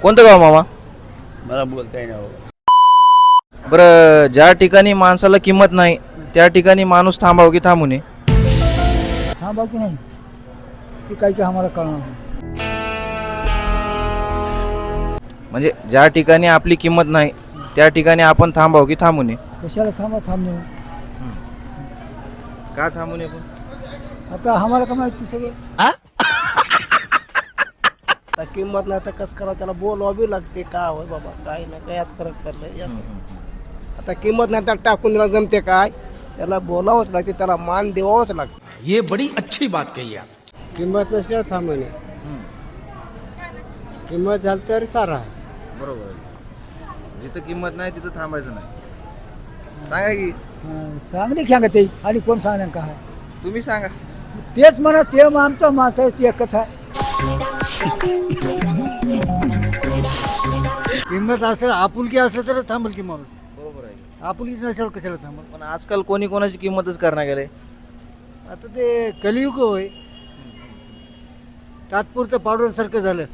कोणतं गाव मामा? मला बोलता येणार बरं, ज्या ठिकाणी माणसाला किंमत नाही त्या ठिकाणी माणूस थांबाव की थांबू नये? थांबा की नाही ते काही की आम्हाला कळणार नाही. म्हणजे ज्या ठिकाणी आपली किंमत नाही त्या ठिकाणी आपण थांबाव की थांबू नये? कशाला थांबणे का थांबू नये पण? आता आम्हाला का माहिती सगळं. आता किंमत नाही तर कसं करा त्याला बोलवावी लागते का होय बाबा काय ना काय यात फरक पडलाय आता किंमत नाही तर टाकून दिला जमते काय त्याला बोलावंच लागते त्याला मान देवावंच लागते. ये बड़ी अच्छी बात कही आप. किंमत नसल्यावर थांबणे किंमत झाली तर सारा बरोबर आहे. जिथं किंमत नाही तिथं थांबायचं नाही. सांगा की, सांगली घ्या ते आणि कोण सांगणार का आहे तुम्ही सांगा. तेच म्हणा ते आमचं मात एकच आहे. किंमत असेल आपुलकी असलं तरच थांबल की माणूस. बरोबर आहे. आपुलकी नसेल कशाला थांबल. पण आजकाल कोणी कोणाची किंमतच करणार गेले. आता ते कलियुग होय तात्पुरतं पाडून सारखं झालं.